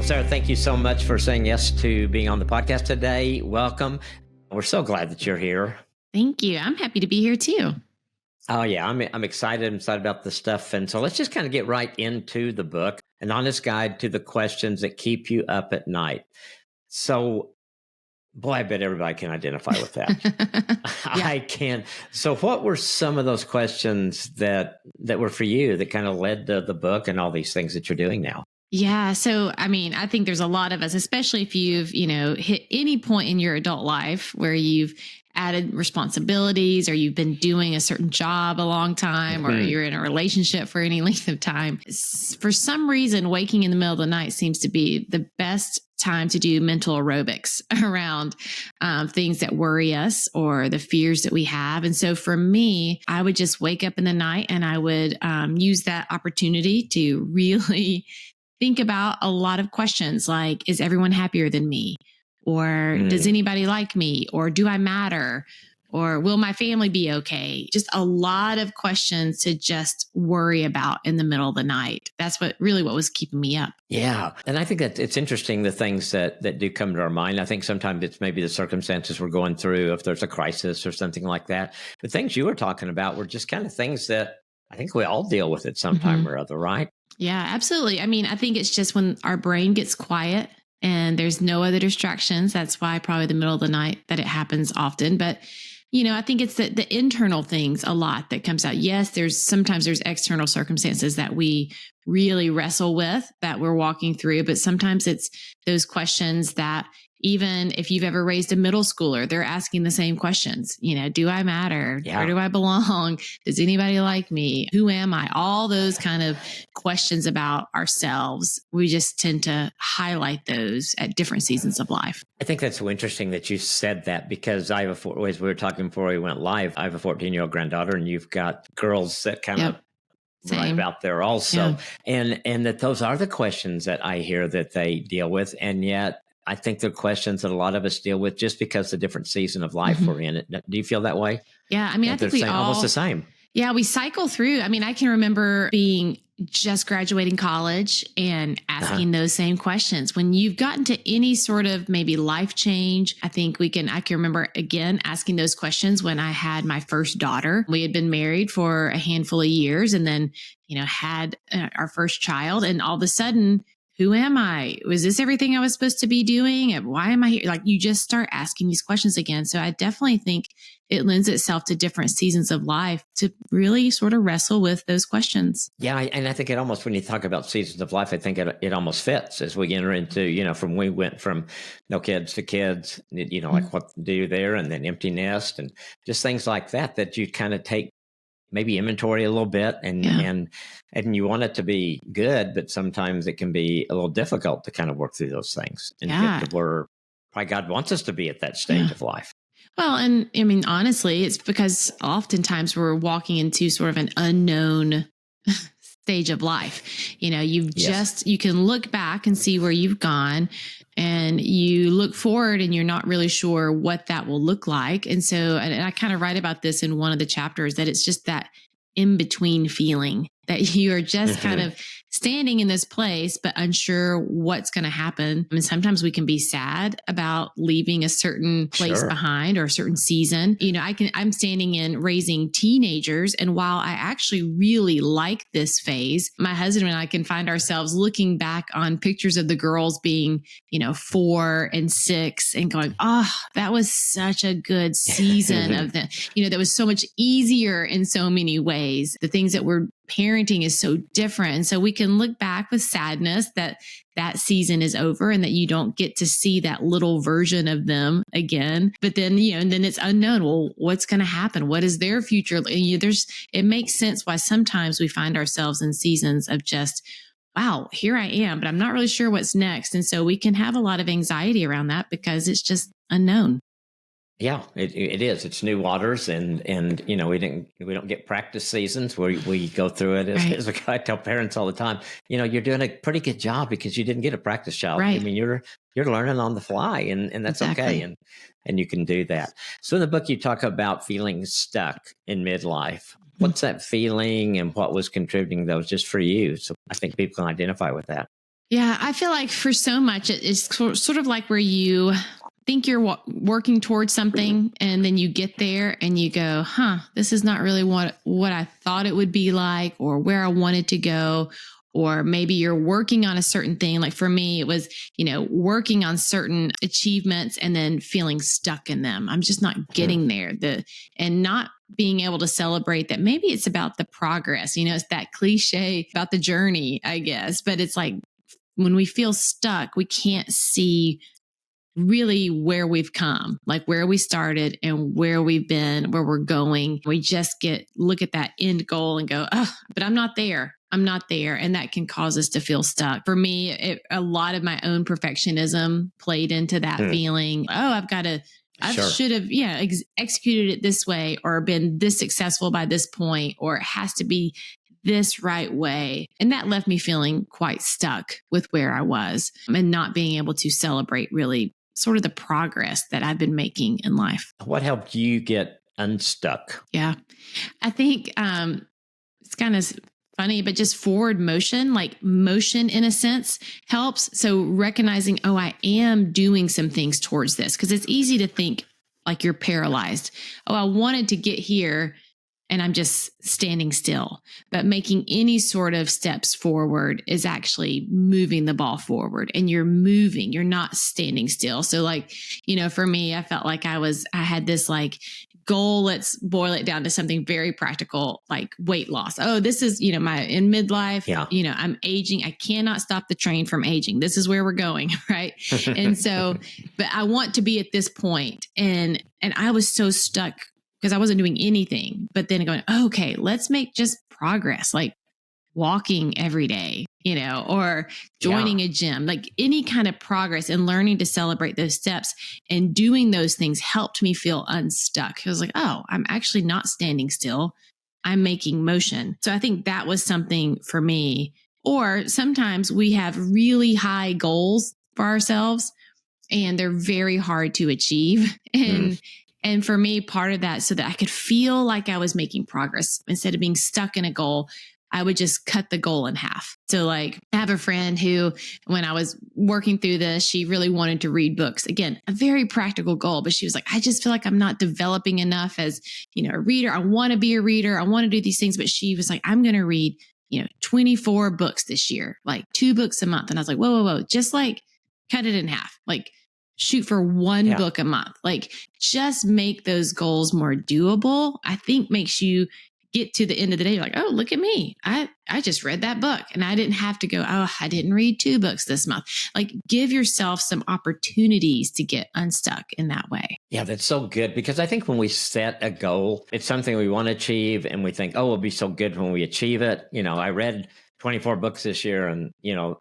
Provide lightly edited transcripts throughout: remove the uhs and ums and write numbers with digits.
Sarah, thank you so much for saying yes to being on the podcast today. Welcome. We're so glad that you're here. Thank you. I'm happy to be here too. Oh, yeah, I'm excited. I'm excited about the stuff. And so let's just kind of get right into the book, An Honest Guide to the Questions That Keep You Up at Night. So, boy, I bet everybody can identify with that. Yeah. I can. So what were some of those questions that were for you that kind of led to the book and all these things that you're doing now? Yeah. So, I mean, I think there's a lot of us, especially if you've, hit any point in your adult life where you've added responsibilities or you've been doing a certain job a long time or you're in a relationship for any length of time. For some reason, waking in the middle of the night seems to be the best time to do mental aerobics around things that worry us or the fears that we have. And so for me, I would just wake up in the night and I would use that opportunity to really think about a lot of questions like, is everyone happier than me? Or does anybody like me? Or do I matter? Or will my family be okay? Just a lot of questions to just worry about in the middle of the night. That's what was keeping me up. Yeah. And I think that it's interesting, the things that do come to our mind. I think sometimes it's maybe the circumstances we're going through, if there's a crisis or something like that. The things you were talking about were just kind of things that I think we all deal with at some time or other, right? Yeah, absolutely. I mean, I think it's just when our brain gets quiet and there's no other distractions. That's why probably the middle of the night that it happens often. But, I think it's the internal things a lot that comes out. Yes, sometimes there's external circumstances that we really wrestle with that we're walking through, but sometimes it's those questions that even if you've ever raised a middle schooler, they're asking the same questions. Do I matter? Yeah. Where do I belong? Does anybody like me? Who am I? All those kind of questions about ourselves. We just tend to highlight those at different seasons of life. I think that's so interesting that you said that, because I have as we were talking before we went live, I have a 14-year-old granddaughter, and you've got girls that kind of right about there also. Yeah. And that those are the questions that I hear that they deal with. And yet I think they're questions that a lot of us deal with just because the different season of life we're in. Do you feel that way? Yeah. I mean, I think we all almost the same. Yeah, we cycle through. I mean, I can remember being just graduating college and asking those same questions. When you've gotten to any sort of maybe life change, I can remember again asking those questions when I had my first daughter. We had been married for a handful of years and then, had our first child, and all of a sudden, who am I? Was this everything I was supposed to be doing? And why am I here? Like, you just start asking these questions again. So I definitely think it lends itself to different seasons of life to really sort of wrestle with those questions. Yeah. And I think it almost, when you talk about seasons of life, I think it almost fits as we enter into, from we went from no kids to kids, like what to do there, and then empty nest and just things like that you kind of take maybe inventory a little bit and you want it to be good, but sometimes it can be a little difficult to kind of work through those things and get to where probably God wants us to be at that stage of life. Well, and I mean, honestly, it's because oftentimes we're walking into sort of an unknown stage of life. You can look back and see where you've gone, and you look forward and you're not really sure what that will look like. And so, and I kind of write about this in one of the chapters, that it's just that in-between feeling that you are just kind of standing in this place, but unsure what's going to happen. I mean, sometimes we can be sad about leaving a certain place behind or a certain season. I'm standing in raising teenagers. And while I actually really like this phase, my husband and I can find ourselves looking back on pictures of the girls being, 4 and 6 and going, that was such a good season of the, that was so much easier in so many ways. The things that we're parenting is so different. And so we can look back with sadness that season is over and that you don't get to see that little version of them again. But then, and then it's unknown. Well, what's going to happen? What is their future? It makes sense why sometimes we find ourselves in seasons of just, wow, here I am, but I'm not really sure what's next. And so we can have a lot of anxiety around that because it's just unknown. Yeah, it is. It's new waters, and we don't get practice seasons where we go through it. As I tell parents all the time, you're doing a pretty good job because you didn't get a practice child. Right. I mean, you're learning on the fly, and that's okay, and you can do that. So in the book, you talk about feeling stuck in midlife. What's that feeling, and what was contributing those just for you? So I think people can identify with that. Yeah, I feel like for so much, it's sort of like where you think you're working towards something, and then you get there and you go, "Huh, this is not really what I thought it would be like, or where I wanted to go." Or maybe you're working on a certain thing. Like for me, it was, working on certain achievements and then feeling stuck in them. I'm just not Hmm. getting there. And not being able to celebrate that. Maybe it's about the progress. It's that cliche about the journey, I guess. But it's like, when we feel stuck, we can't see really where we've come, like where we started and where we've been, where we're going. We just look at that end goal and go, oh, but I'm not there. I'm not there. And that can cause us to feel stuck. For me, a lot of my own perfectionism played into that Hmm. feeling. Oh, I Sure. should have, executed it this way, or been this successful by this point, or it has to be this right way. And that left me feeling quite stuck with where I was and not being able to celebrate really sort of the progress that I've been making in life. What helped you get unstuck? Yeah. I think it's kind of funny, but just forward motion, like motion in a sense, helps. So recognizing, oh, I am doing some things towards this, because it's easy to think like you're paralyzed. Oh, I wanted to get here and I'm just standing still. But making any sort of steps forward is actually moving the ball forward, and you're moving, you're not standing still. So like, for me, I felt like I had this like goal. Let's boil it down to something very practical, like weight loss. Oh, this is, in midlife, Yeah. I'm aging. I cannot stop the train from aging. This is where we're going. Right. And so, but I want to be at this point. And I was so stuck because I wasn't doing anything, but then going, oh, okay, let's make just progress, like walking every day, or joining a gym, like any kind of progress, and learning to celebrate those steps and doing those things helped me feel unstuck. I was like, oh, I'm actually not standing still. I'm making motion. So I think that was something for me. Or sometimes we have really high goals for ourselves and they're very hard to achieve. Mm. And for me, part of that, so that I could feel like I was making progress instead of being stuck in a goal, I would just cut the goal in half. So like I have a friend who, when I was working through this, she really wanted to read books. Again, a very practical goal, but she was like, I just feel like I'm not developing enough as, a reader. I want to be a reader. I want to do these things. But she was like, I'm going to read, 24 books this year, like 2 books a month. And I was like, whoa, whoa, whoa, just like cut it in half. Like shoot for one book a month. Like just make those goals more doable. I think makes you get to the end of the day. You're like, oh, look at me. I just read that book and I didn't have to go, oh, I didn't read 2 books this month. Like give yourself some opportunities to get unstuck in that way. Yeah, that's so good, because I think when we set a goal, it's something we want to achieve and we think, oh, it'll be so good when we achieve it. I read 24 books this year and,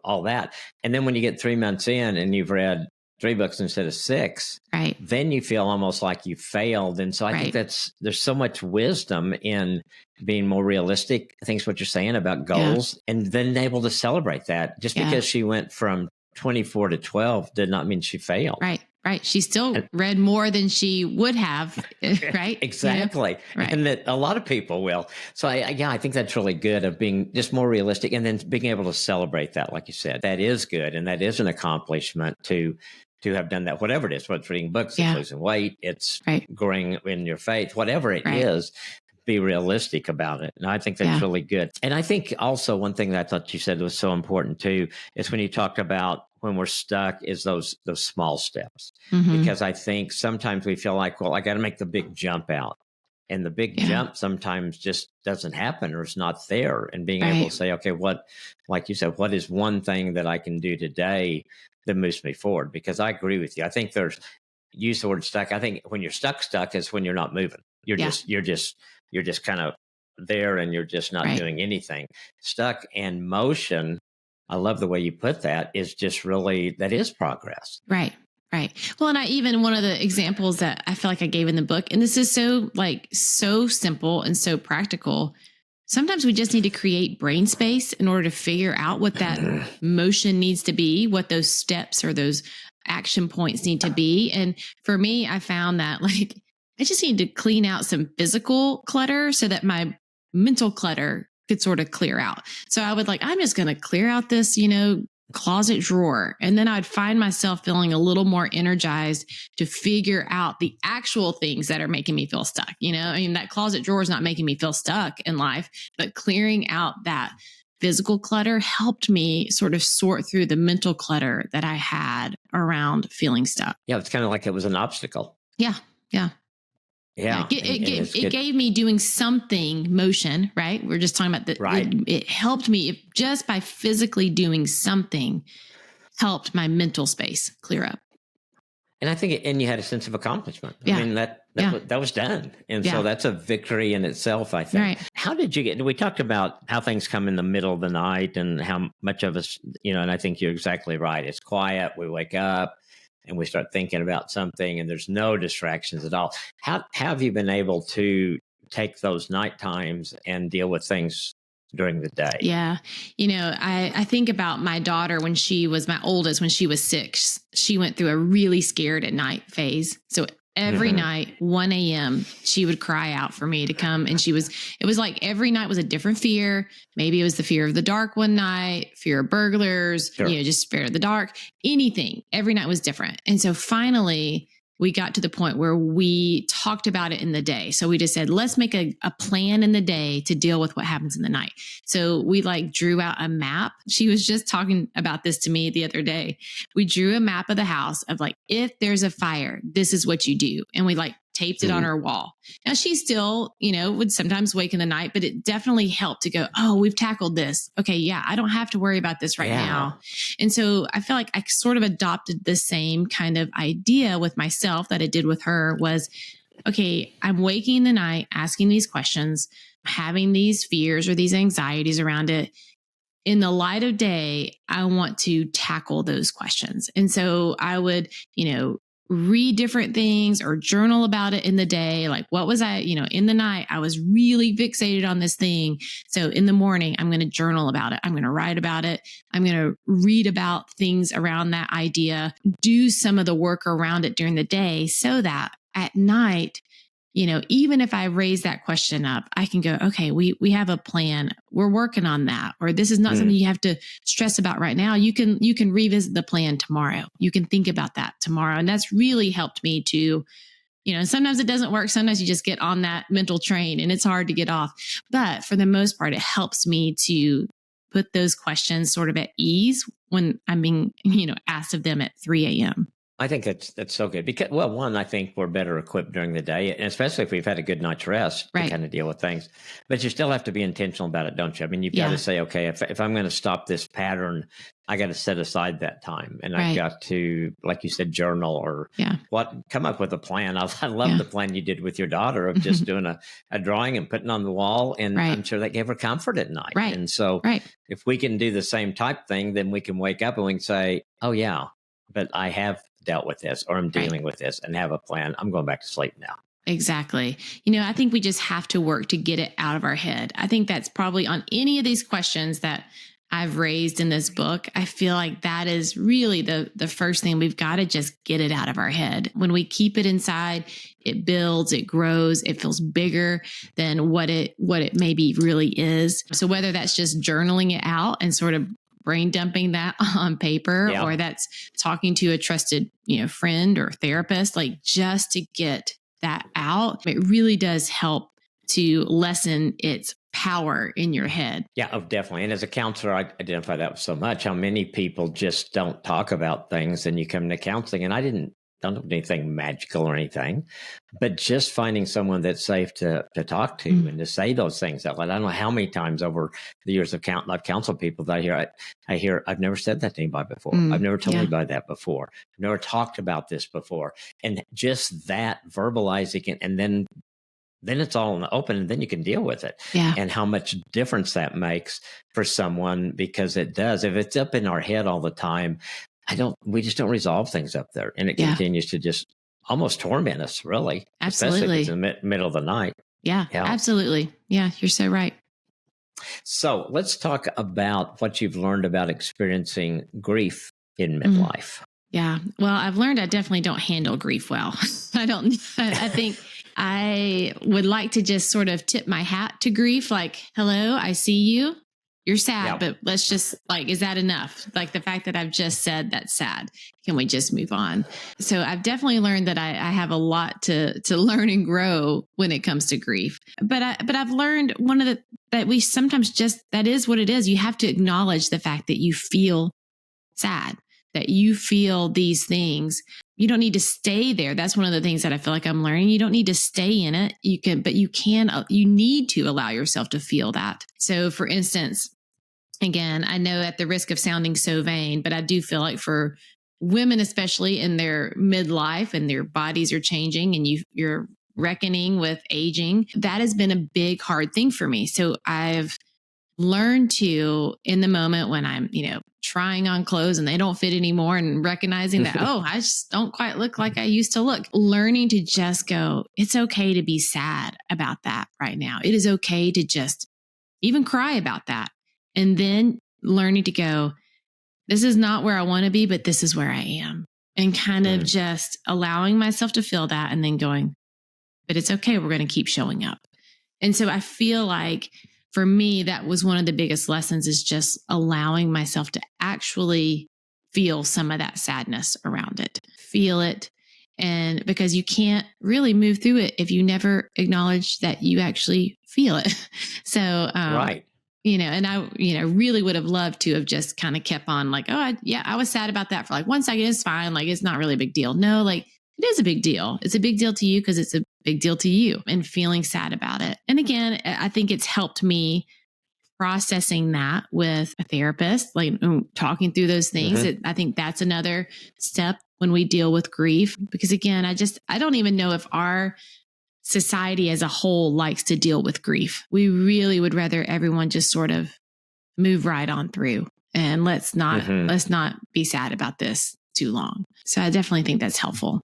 all that. And then when you get 3 months in and you've read 3 books instead of 6, right, then you feel almost like you failed. And so I think there's so much wisdom in being more realistic. I think it's what you're saying about goals, and then able to celebrate that. Just because she went from 24 to 12 did not mean she failed. Right. She still read more than she would have, right? Exactly. Right. And that a lot of people will. So I think that's really good, of being just more realistic and then being able to celebrate that. Like you said, that is good. And that is an accomplishment to have done that, whatever it is, whether it's reading books, it's losing weight, it's growing in your faith, whatever it is, be realistic about it. And I think that's really good. And I think also one thing that I thought you said was so important too, is when you talked about when we're stuck, is those small steps. Mm-hmm. Because I think sometimes we feel like, well, I got to make the big jump out. And the big jump sometimes just doesn't happen or is not there. And being able to say, okay, like you said, what is one thing that I can do today that moves me forward? Because I agree with you. I think use the word stuck. I think when you're stuck is when you're not moving. You're just kind of there and you're just not doing anything. Stuck and motion, I love the way you put that, is just really, that is progress. Right. Well, and one of the examples that I feel like I gave in the book, and this is so simple and so practical. Sometimes we just need to create brain space in order to figure out what that motion needs to be, what those steps or those action points need to be. And for me, I found that I just need to clean out some physical clutter so that my mental clutter could sort of clear out. So I would I'm just going to clear out this, closet drawer. And then I'd find myself feeling a little more energized to figure out the actual things that are making me feel stuck. I mean, that closet drawer is not making me feel stuck in life, but clearing out that physical clutter helped me sort of sort through the mental clutter that I had around feeling stuck. Yeah. It's kind of like it was an obstacle. Yeah. Yeah. Yeah. It gave me doing something motion, right? We're just talking about that. Right. It helped me just by physically doing something helped my mental space clear up. And I think, and you had a sense of accomplishment. Yeah. I mean, that was done. And so that's a victory in itself, I think. Right. How did you get, we talked about how things come in the middle of the night and how much of us, and I think you're exactly right. It's quiet. We wake up and we start thinking about something and there's no distractions at all. How have you been able to take those night times and deal with things during the day? Yeah. I think about my daughter when she was my oldest, when she was 6, she went through a really scared at night phase. So every night, 1 a.m., she would cry out for me to come. And it was like every night was a different fear. Maybe it was the fear of the dark one night, fear of burglars, Sure. Just fear of the dark, anything. Every night was different. And so finally, we got to the point where we talked about it in the day. So we just said, let's make a plan in the day to deal with what happens in the night. So we drew out a map. She was just talking about this to me the other day. We drew a map of the house of if there's a fire, this is what you do. And we taped it on her wall. Now she still, would sometimes wake in the night, but it definitely helped to go, oh, we've tackled this. Okay. Yeah. I don't have to worry about this right now. And so I feel like I sort of adopted the same kind of idea with myself that I did with her was, okay, I'm waking in the night, asking these questions, having these fears or these anxieties around it. In the light of day, I want to tackle those questions. And so I would, read different things or journal about it in the day. What was I, in the night, I was really fixated on this thing. So in the morning, I'm going to journal about it. I'm going to write about it. I'm going to read about things around that idea, do some of the work around it during the day so that at night, even if I raise that question up, I can go, okay, we have a plan. We're working on that. Or this is not something you have to stress about right now. You can revisit the plan tomorrow. You can think about that tomorrow. And that's really helped me to, sometimes it doesn't work. Sometimes you just get on that mental train and it's hard to get off. But for the most part, it helps me to put those questions sort of at ease when I'm being, asked of them at 3 a.m. I think that's so good because, well, one, I think we're better equipped during the day, and especially if we've had a good night's rest to kind of deal with things. But you still have to be intentional about it, don't you? I mean, you've got to say, okay, if I'm going to stop this pattern, I got to set aside that time, and I've got to, like you said, journal or come up with a plan. I love the plan you did with your daughter of just doing a drawing and putting on the wall, and I'm sure that gave her comfort at night. Right. And so, if we can do the same type thing, then we can wake up and we can say, oh yeah, but I have dealt with this or I'm dealing with this and have a plan. I'm going back to sleep now. Exactly. I think we just have to work to get it out of our head. I think that's probably on any of these questions that I've raised in this book. I feel like that is really the first thing. We've got to just get it out of our head. When we keep it inside, it builds, it grows, it feels bigger than what it maybe really is. So whether that's just journaling it out and sort of brain dumping that on paper, or that's talking to a trusted, friend or therapist, just to get that out, it really does help to lessen its power in your head. Yeah, oh, definitely. And as a counselor, I identify that with so much, how many people just don't talk about things, and you come to counseling, and I don't do anything magical or anything, but just finding someone that's safe to talk to and to say those things out loud. I don't know how many times over the years of I've counseled people that I hear, I've never said that to anybody before. I've never told anybody that before. I've never talked about this before. And just that verbalizing it, and then it's all in the open, and then you can deal with it. And how much difference that makes for someone, because it does. If it's up in our head all the time, we just don't resolve things up there, and it continues to just almost torment us, really. Absolutely. Especially if it's in the middle of the night. Yeah, absolutely. Yeah, you're so right. So let's talk about what you've learned about experiencing grief in midlife. Yeah. Well, I've learned I definitely don't handle grief well. I think I would like to just sort of tip my hat to grief, hello, I see you. you're sad, Yeah. but let's just like, is that enough? Like the fact that I've just said that's sad. Can we just move on? So I've definitely learned that I have a lot to learn and grow when it comes to grief. But I've learned that we sometimes just, that is what it is. You have to acknowledge the fact that you feel sad, that you feel these things. You don't need to stay there. That's one of the things that I feel like I'm learning. You don't need to stay in it. You need to allow yourself to feel that. So for instance, again, I know at the risk of sounding so vain, but I do feel like for women, especially in their midlife and their bodies are changing and you're reckoning with aging, that has been a big, hard thing for me. So I've learned to, in the moment when I'm, trying on clothes and they don't fit anymore and recognizing that, oh, I just don't quite look like I used to look, learning to just go, it's okay to be sad about that right now. It is okay to just even cry about that. And then learning to go, this is not where I want to be, but this is where I am. And kind of just allowing myself to feel that and then going, but it's okay. We're going to keep showing up. And so I feel like for me, that was one of the biggest lessons, is just allowing myself to actually feel some of that sadness around it, feel it. And because you can't really move through it if you never acknowledge that you actually feel it. So, Right. And I, really would have loved to have just kind of kept on like, I was sad about that for like 1 second. It's fine. Like, it's not really a big deal. No, like it is a big deal. It's a big deal to you because it's a big deal to you, and feeling sad about it. And again, I think it's helped me processing that with a therapist, like talking through those things. I think that's another step when we deal with grief, because again, I don't even know if our society as a whole likes to deal with grief. We really would rather everyone just sort of move right on through and let's not be sad about this too long. So I definitely think that's helpful.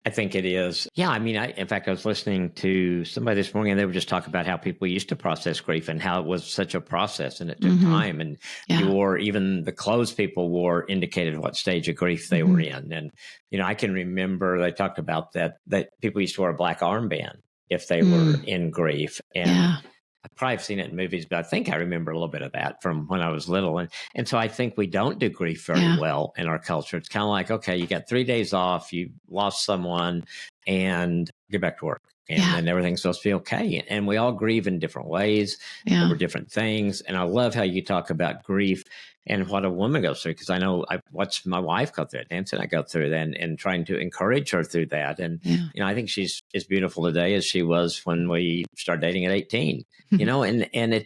I think it is. Yeah. I mean, in fact, I was listening to somebody this morning and they were just talking about how people used to process grief and how it was such a process and it took time. And even the clothes people wore indicated what stage of grief they were in. And, I can remember they talked about that people used to wear a black armband if they were in grief. And I've probably seen it in movies, but I think I remember a little bit of that from when I was little. And so I think we don't do grief very well in our culture. It's kind of like, okay, you got 3 days off, you lost someone, and get back to work. And then everything's supposed to be okay. And we all grieve in different ways over different things. And I love how you talk about grief and what a woman goes through, because I know I watched my wife go through it, Nancy and I go through that, and trying to encourage her through that. And, I think she's as beautiful today as she was when we started dating at 18, and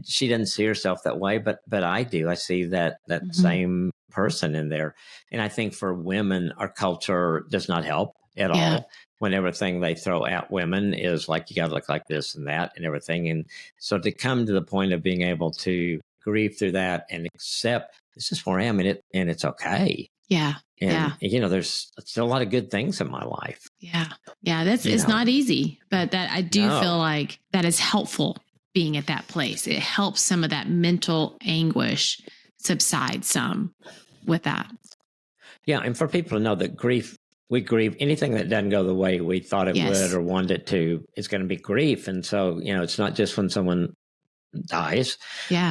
she doesn't see herself that way, but I do. I see that same person in there. And I think for women, our culture does not help at all. When everything they throw at women is like, you got to look like this and that and everything. And so to come to the point of being able to grieve through that and accept this is where I am in it, and it's okay. And there's still a lot of good things in my life. It's not easy, but that I do feel like that is helpful, being at that place. It helps some of that mental anguish subside some with that. And for people to know that we grieve anything that doesn't go the way we thought it would or wanted it to, it's going to be grief. And so, it's not just when someone dies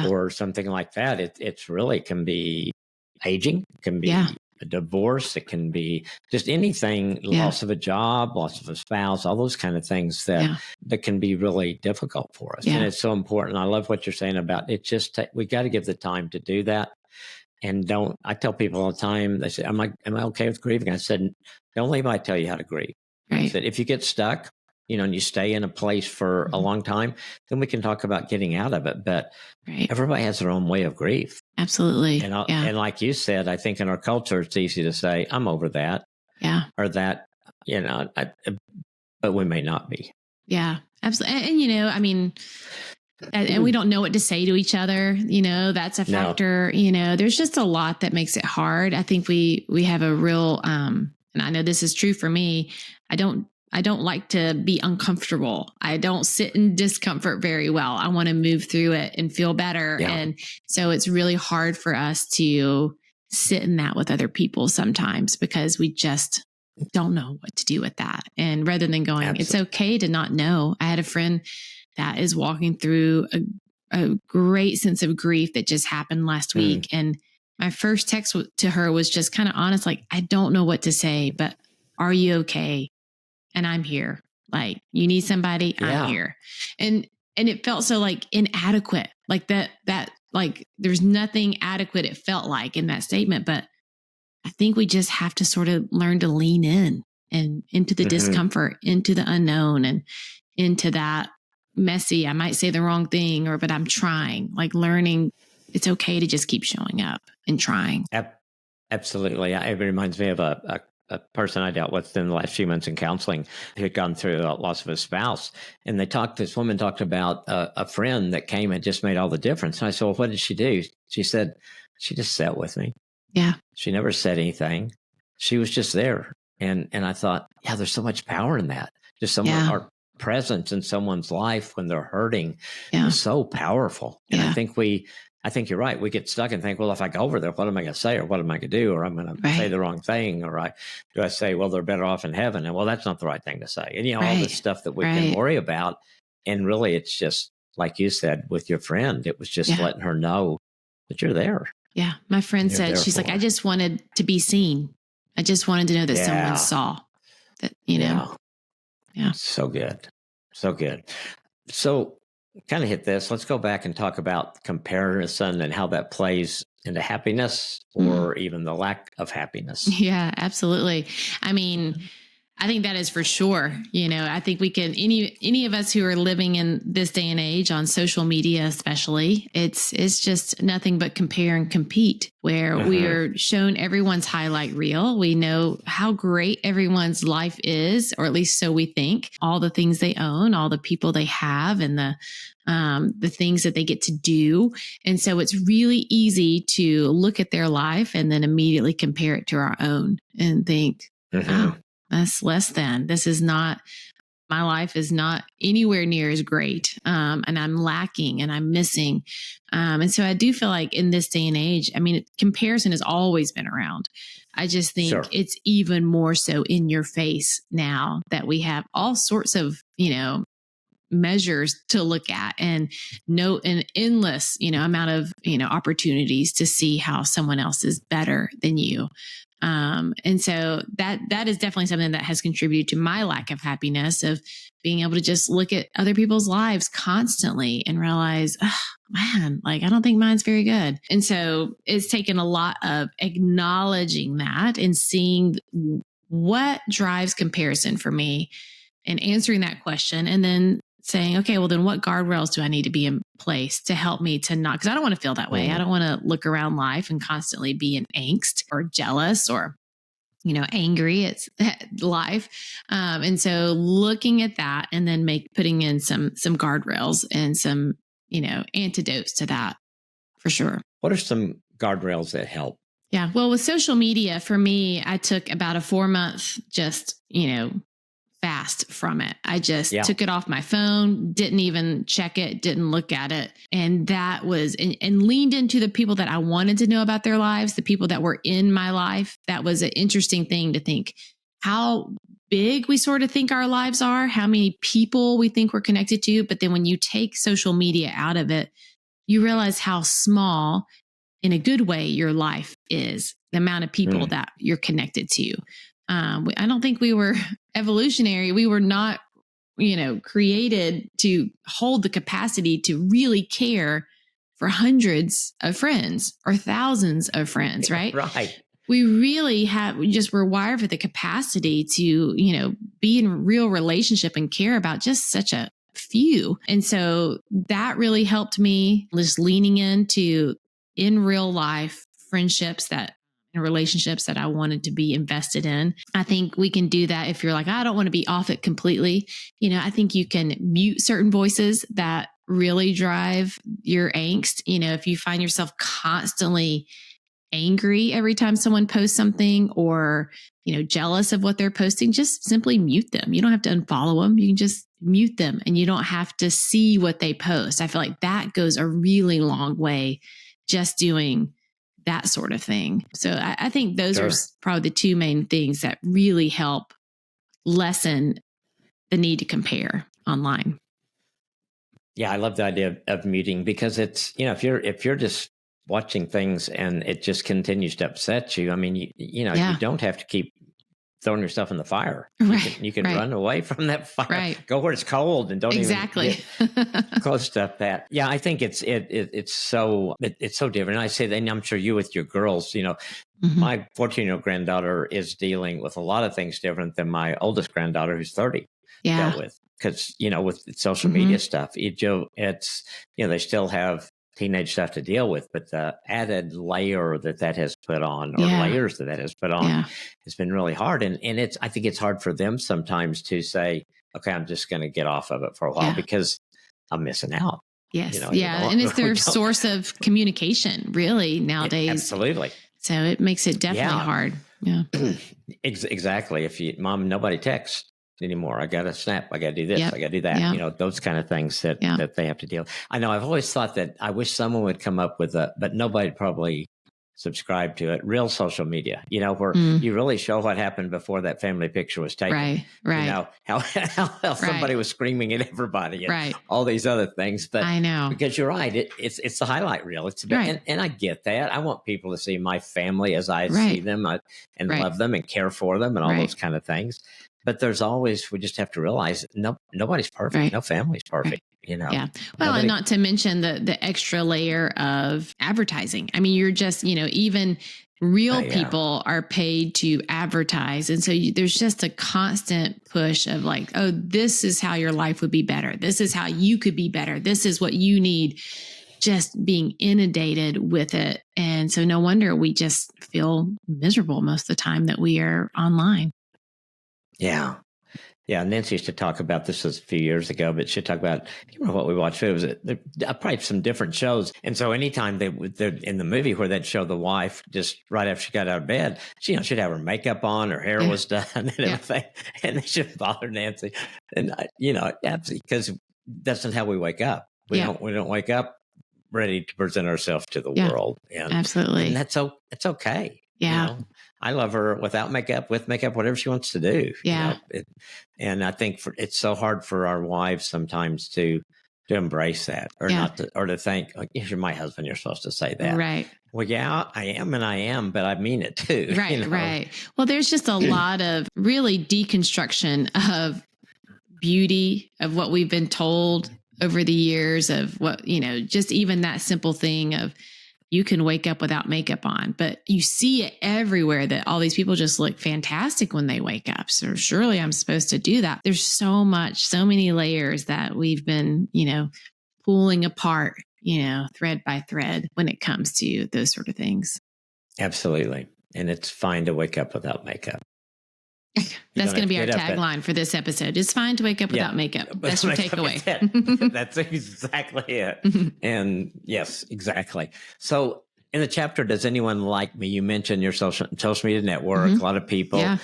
or something like that. It's really can be aging, can be a divorce, it can be just anything, loss of a job, loss of a spouse, all those kind of things that can be really difficult for us. And it's so important. I love what you're saying about it. Just we got to give the time to do that. And I tell people all the time, they say, am I okay with grieving? I said, don't let anybody tell you how to grieve. I said, if you get stuck, and you stay in a place for a long time, then we can talk about getting out of it. But everybody has their own way of grief. Absolutely. And like you said, I think in our culture, it's easy to say, I'm over that. Or that, but we may not be. Absolutely. And, and we don't know what to say to each other. That's a factor. There's just a lot that makes it hard. I think we have a real, and I know this is true for me. I don't like to be uncomfortable. I don't sit in discomfort very well. I want to move through it and feel better. And so it's really hard for us to sit in that with other people sometimes, because we just don't know what to do with that. And rather than going, it's okay to not know. I had a friend that is walking through a great sense of grief that just happened last week. And my first text to her was just kind of honest, like, I don't know what to say, but are you okay? And I'm here. Like, you need somebody, I'm here. And it felt so like inadequate, like that like there's nothing adequate it felt like in that statement. But I think we just have to sort of learn to lean in and into the discomfort, into the unknown, and into that messy, I might say the wrong thing, but I'm trying, like learning it's okay to just keep showing up and trying. Absolutely. It reminds me of a person I dealt with in the last few months in counseling who had gone through a loss of a spouse. And this woman talked about a friend that came and just made all the difference. And I said, well, what did she do? She said, she just sat with me. Yeah. She never said anything. She was just there. And I thought, yeah, there's so much power in that. Just our presence in someone's life when they're hurting is so powerful. And I think you're right. We get stuck and think, well, if I go over there, what am I going to say? Or what am I going to do? Or I'm going to say the wrong thing. Or do I say, well, they're better off in heaven? And well, that's not the right thing to say. And, all this stuff that we can worry about. And really, it's just like you said with your friend, it was just letting her know that you're there. Yeah. My friend said, she's like, I just wanted to be seen. I just wanted to know that someone saw that, Yeah. So good. So good. So kind of hit this. Let's go back and talk about comparison and how that plays into happiness or even the lack of happiness. Yeah, absolutely. I mean, I think that is for sure. I think we can, any of us who are living in this day and age on social media, especially, it's just nothing but compare and compete, where we are shown everyone's highlight reel. We know how great everyone's life is, or at least so we think, all the things they own, all the people they have, and the things that they get to do. And so it's really easy to look at their life and then immediately compare it to our own and think, oh, that's less than. My life is not anywhere near as great. And I'm lacking and I'm missing. And so I do feel like in this day and age, I mean, comparison has always been around. I just think it's even more so in your face now that we have all sorts of, measures to look at and note an endless, amount of, opportunities to see how someone else is better than you. And so that is definitely something that has contributed to my lack of happiness, of being able to just look at other people's lives constantly and realize, oh, man, like, I don't think mine's very good. And so it's taken a lot of acknowledging that and seeing what drives comparison for me and answering that question, and then saying, okay, well, then what guardrails do I need to be in place to help me to not, because I don't want to feel that way. I don't want to look around life and constantly be in angst or jealous or, angry. It's life. And so looking at that and then putting in some guardrails and some, antidotes to that for sure. What are some guardrails that help? Yeah. Well, with social media, for me, I took about a 4-month just, fast from it. I just took it off my phone, didn't even check it, didn't look at it. And that was, and leaned into the people that I wanted to know about their lives, the people that were in my life. That was an interesting thing to think how big we sort of think our lives are, how many people we think we're connected to. But then when you take social media out of it, you realize how small, in a good way, your life is, the amount of people that you're connected to. I don't think we were evolutionary. We were not, created to hold the capacity to really care for hundreds of friends or thousands of friends, right? Right. We really were wired for the capacity to, be in real relationship and care about just such a few. And so that really helped me, just leaning into, in real life, friendships and relationships that I wanted to be invested in. I think we can do that if you're like, I don't want to be off it completely. I think you can mute certain voices that really drive your angst. If you find yourself constantly angry every time someone posts something, or, jealous of what they're posting, just simply mute them. You don't have to unfollow them. You can just mute them, and you don't have to see what they post. I feel like that goes a really long way, just doing that sort of thing. So I think those are probably the two main things that really help lessen the need to compare online. Yeah, I love the idea of muting, because it's, if you're just watching things and it just continues to upset you, I mean, you Yeah. don't have to keep throwing yourself in the fire. Right. You can Right. run away from that fire. Right. Go where it's cold and don't even Exactly. get close to that. Yeah, I think it's so different. I say that, and I'm sure you with your girls, Mhm. my 14-year-old granddaughter is dealing with a lot of things different than my oldest granddaughter, who's 30, Yeah. dealt with. Because, with social Mhm. media stuff, it's, they still have teenage stuff to deal with, but the added layer that has put on, or Yeah. layers that has put on, Yeah. has been really hard. And I think it's hard for them sometimes to say, okay, I'm just going to get off of it for a while Yeah. because I'm missing out. Yes. Yeah. And it's their source of communication, really, nowadays. Absolutely. So it makes it definitely hard. Yeah. Exactly. Mom, nobody texts anymore. I got to snap. I got to do this. Yep. I got to do that. Yep. Those kind of things that they have to deal. I know I've always thought that I wish someone would come up with but nobody probably subscribe to it. Real social media, where you really show what happened before that family picture was taken. Right. Right. How somebody was screaming at everybody and all these other things. But I know, because you're right. It's the highlight reel. It's about, and I get that. I want people to see my family as I see them and love them and care for them and all those kind of things. But we just have to realize nobody's perfect. No family's perfect. Yeah. Well, and not to mention the extra layer of advertising. I mean, you're just, even real people are paid to advertise. And so there's just a constant push of like, oh, this is how your life would be better. This is how you could be better. This is what you need. Just being inundated with it. And so no wonder we just feel miserable most of the time that we are online. Yeah. Yeah, Nancy used to talk about this was a few years ago, but she'd talk about, what we watched. It was probably some different shows. And so anytime they're in the movie where they'd show the wife just right after she got out of bed, she'd have her makeup on, her hair was done and everything. And they shouldn't bother Nancy. And, absolutely, because that's not how we wake up. We don't wake up ready to present ourselves to the world. And, absolutely. And that's okay. Yeah. I love her without makeup, with makeup, whatever she wants to do. Yeah. And I think it's so hard for our wives sometimes to embrace that, or not to, or to think, like, if you're my husband, you're supposed to say that. Right. Well, yeah, I am, but I mean it too. Right. Right. Well, there's just a lot of really deconstruction of beauty, of what we've been told over the years, of what, just even that simple thing of, you can wake up without makeup on, but you see it everywhere that all these people just look fantastic when they wake up. So surely I'm supposed to do that. There's so many layers that we've been, pulling apart, thread by thread when it comes to those sort of things. Absolutely. And it's fine to wake up without makeup. That's going to be our tagline for this episode. It's fine to wake up without makeup. That's your takeaway. That's exactly it. And yes, exactly. So in the chapter, Does Anyone Like Me? You mentioned your social media network, a lot of people. Yeah.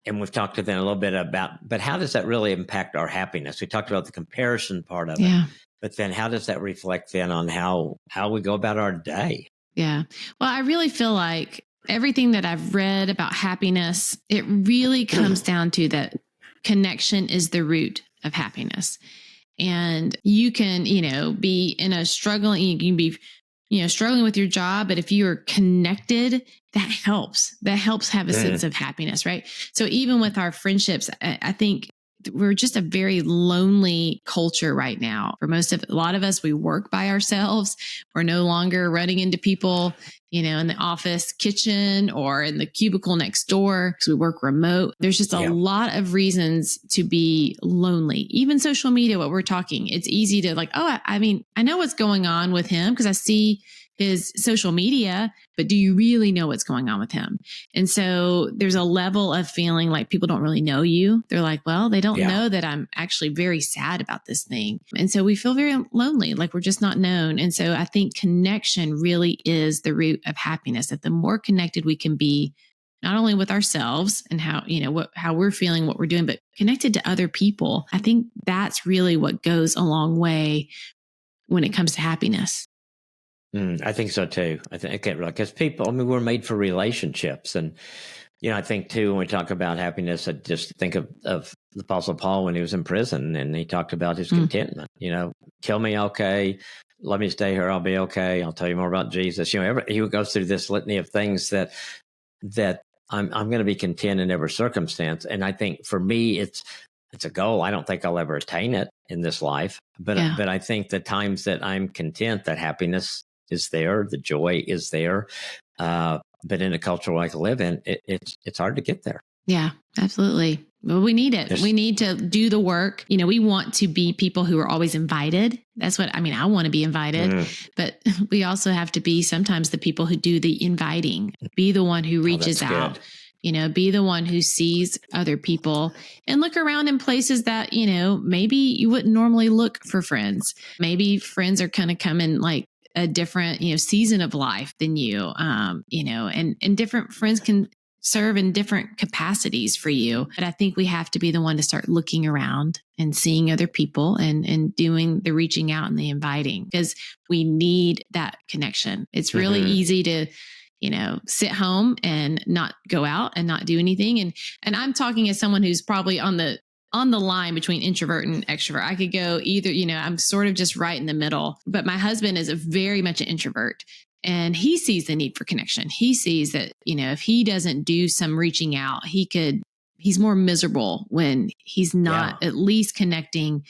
And we've talked to them a little bit about, but how does that really impact our happiness? We talked about the comparison part of it, but then how does that reflect then on how we go about our day? Yeah. Well, I really feel like everything that I've read about happiness, it really comes down to that connection is the root of happiness. And you can, be in a struggling, you can be, struggling with your job, but if you are connected, that helps. That helps have a sense of happiness, right? So even with our friendships, I think we're just a very lonely culture right now. For a lot of us, we work by ourselves. We're no longer running into people, in the office kitchen or in the cubicle next door because we work remote. There's just a lot of reasons to be lonely. Even social media, what we're talking, it's easy to like, I know what's going on with him because I see his social media, but do you really know what's going on with him? And so there's a level of feeling like people don't really know you. They're like, well, they don't know that I'm actually very sad about this thing. And so we feel very lonely, like we're just not known. And so I think connection really is the root of happiness, that the more connected we can be, not only with ourselves and how, how we're feeling, what we're doing, but connected to other people. I think that's really what goes a long way when it comes to happiness. I think so too. I think because people, we're made for relationships, and I think too when we talk about happiness, I just think of the Apostle Paul when he was in prison, and he talked about his contentment. Kill me, okay. Let me stay here. I'll be okay. I'll tell you more about Jesus. He goes through this litany of things that I'm going to be content in every circumstance. And I think for me, it's a goal. I don't think I'll ever attain it in this life, but I think the times that I'm content, that happiness is there, the joy is there. But in a culture like I live in, it's hard to get there. Yeah, absolutely. Well, we need it. We need to do the work. We want to be people who are always invited. That's what, I want to be invited, but we also have to be sometimes the people who do the inviting, be the one who reaches out, be the one who sees other people and look around in places that, maybe you wouldn't normally look for friends. Maybe friends are kind of coming like a different, season of life than you, and different friends can serve in different capacities for you. But I think we have to be the one to start looking around and seeing other people and doing the reaching out and the inviting, because we need that connection. It's really easy to, sit home and not go out and not do anything. And I'm talking as someone who's probably on the line between introvert and extrovert. I could go either, I'm sort of just right in the middle, but my husband is very much an introvert. And he sees the need for connection. He sees that, if he doesn't do some reaching out, he's more miserable when he's not at least connecting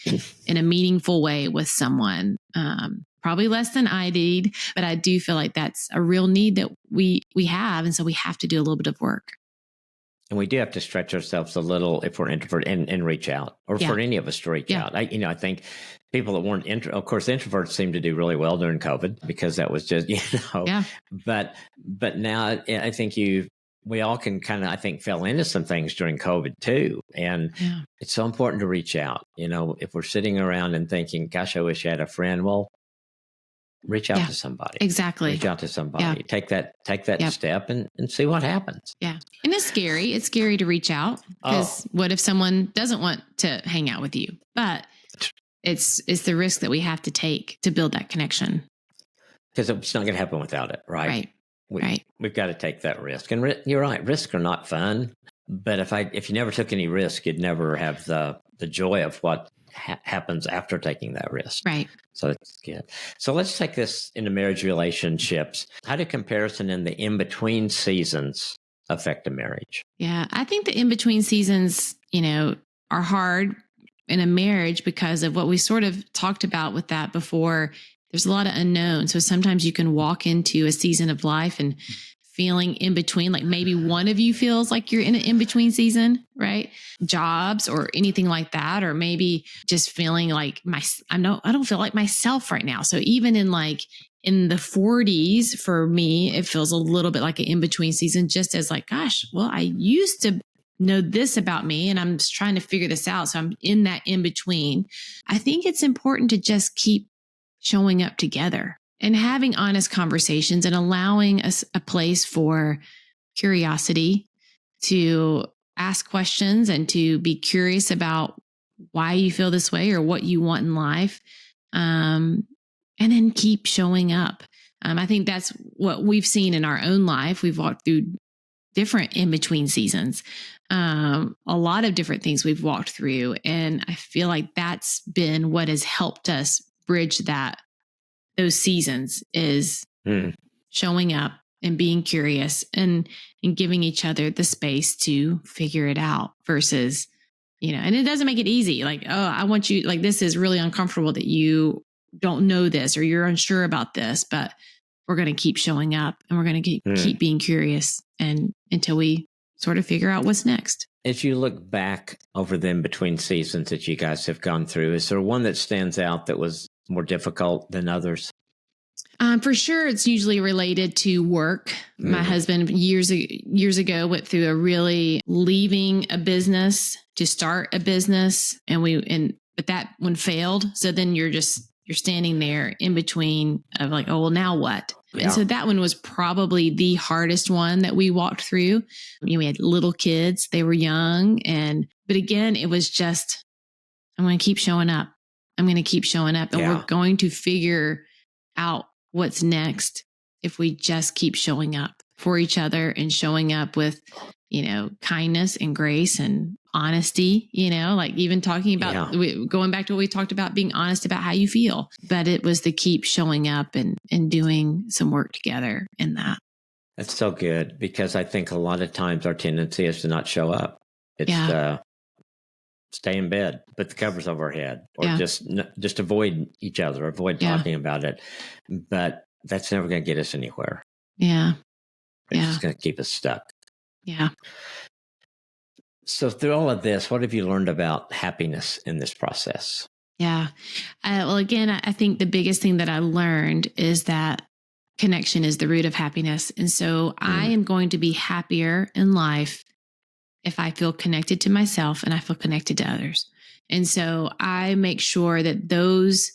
in a meaningful way with someone. Probably less than I did, but I do feel like that's a real need that we have. And so we have to do a little bit of work. And we do have to stretch ourselves a little if we're introvert and reach out, or for any of us to reach out. I think people that weren't of course, introverts seem to do really well during COVID because that was just, but now I think we all can kind of, I think, fell into some things during COVID too. And it's so important to reach out. If we're sitting around and thinking, gosh, I wish I had a friend. Well, reach out to somebody. Exactly. Reach out to somebody. Yeah. Take that step and see what happens. Yeah. And it's scary. It's scary to reach out because what if someone doesn't want to hang out with you? But it's the risk that we have to take to build that connection. Because it's not going to happen without it, right? Right. We've got to take that risk. And you're right. Risks are not fun. But if you never took any risk, you'd never have the joy of what happens after taking that risk. Right. So that's good. So let's take this into marriage relationships. How do comparison in the in-between seasons affect a marriage? Yeah, I think the in-between seasons, are hard in a marriage because of what we sort of talked about with that before. There's a lot of unknown. So sometimes you can walk into a season of life and feeling in between, like maybe one of you feels like you're in an in-between season, right? Jobs or anything like that, or maybe just feeling like I don't feel like myself right now. So even in the 40s, for me, it feels a little bit like an in-between season, just as like, gosh, well, I used to know this about me and I'm just trying to figure this out. So I'm in that in-between. I think it's important to just keep showing up together and having honest conversations and allowing us a place for curiosity, to ask questions and to be curious about why you feel this way or what you want in life. And then keep showing up. I think that's what we've seen in our own life. We've walked through different in-between seasons, a lot of different things we've walked through. And I feel like that's been what has helped us bridge those seasons is showing up and being curious and giving each other the space to figure it out versus, and it doesn't make it easy. Like, oh, I want you, like, this is really uncomfortable that you don't know this or you're unsure about this, but we're going to keep showing up and we're going to keep being curious and until we sort of figure out what's next. As you look back over the in-between seasons that you guys have gone through, is there one that stands out that was more difficult than others? For sure, it's usually related to work. My husband years ago went through a really leaving a business to start a business, but that one failed. So then you're standing there in between of like, oh well, now what? Yeah. And so that one was probably the hardest one that we walked through. We had little kids; they were young, but again, it was just, I'm going to keep showing up. I'm going to keep showing up, and we're going to figure out what's next if we just keep showing up for each other and showing up with kindness and grace and honesty, like even talking about going back to what we talked about, being honest about how you feel. But it was to keep showing up and doing some work together in that. That's so good, because I think a lot of times our tendency is to not show up. It's stay in bed, put the covers over our head, or just avoid each other, avoid talking about it. But that's never going to get us anywhere. Yeah. It's just going to keep us stuck. Yeah. So through all of this, what have you learned about happiness in this process? Yeah. Well, again, I think the biggest thing that I learned is that connection is the root of happiness. And so I am going to be happier in life if I feel connected to myself and I feel connected to others. And so I make sure that those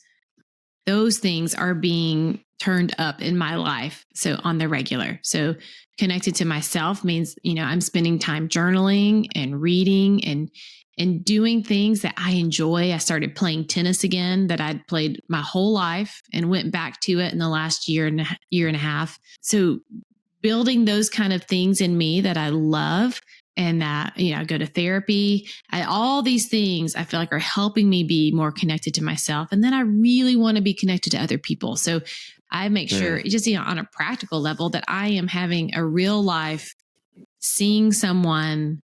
things are being turned up in my life. So on the regular. So connected to myself means, I'm spending time journaling and reading and doing things that I enjoy. I started playing tennis again that I'd played my whole life and went back to it in the last year and a half. So building those kind of things in me that I love, and that, I go to therapy. All these things I feel like are helping me be more connected to myself. And then I really want to be connected to other people. So I make sure just, on a practical level that I am having a real life, seeing someone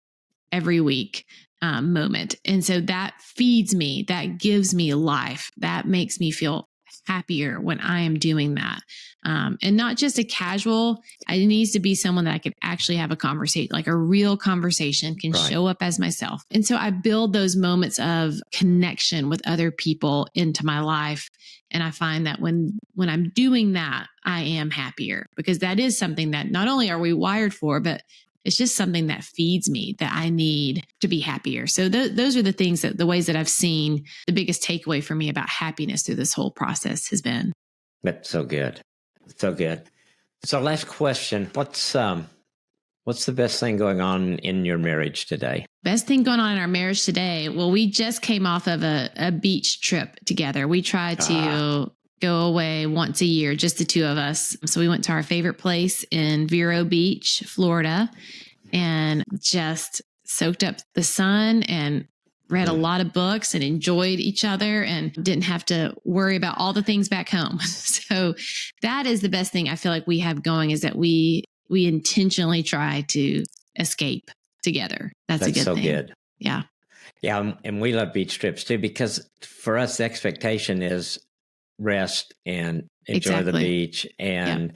every week moment. And so that feeds me, that gives me life, that makes me feel happier when I am doing that. And not just a casual, it needs to be someone that I could actually have a conversation, like a real conversation, can show up as myself. And so I build those moments of connection with other people into my life. And I find that when I'm doing that, I am happier, because that is something that not only are we wired for, but it's just something that feeds me, that I need to be happier. So those are the ways that I've seen the biggest takeaway for me about happiness through this whole process has been. That's so good. So good. So last question, what's the best thing going on in your marriage today? Best thing going on in our marriage today? Well, we just came off of a beach trip together. We try to go away once a year, just the two of us. So we went to our favorite place in Vero Beach, Florida, and just soaked up the sun and read a lot of books and enjoyed each other and didn't have to worry about all the things back home. So that is the best thing I feel like we have going, is that we intentionally try to escape together. That's a good thing. Good. Yeah. Yeah. And we love beach trips too, because for us, the expectation is rest and enjoy the beach and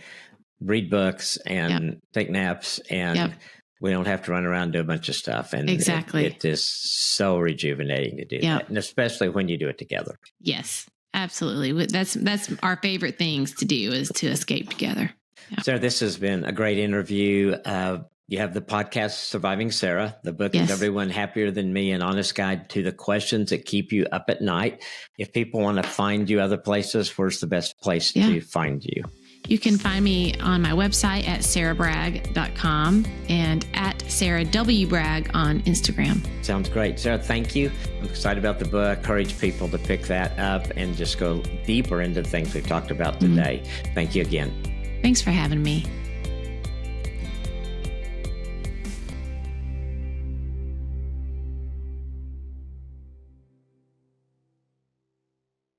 read books and take naps, and we don't have to run around and do a bunch of stuff. And it is so rejuvenating to do that, and especially when you do it together. Yes, absolutely. That's our favorite things to do, is to escape together. Yeah. Sarah, this has been a great interview. You have the podcast, Surviving Sarah. The book is Everyone Happier Than Me, an honest guide to the questions that keep you up at night. If people want to find you other places, where's the best place to find you? You can find me on my website at sarahbragg.com and at Sarah W. Bragg on Instagram. Sounds great. Sarah, thank you. I'm excited about the book. Encourage people to pick that up and just go deeper into the things we've talked about today. Thank you again. Thanks for having me.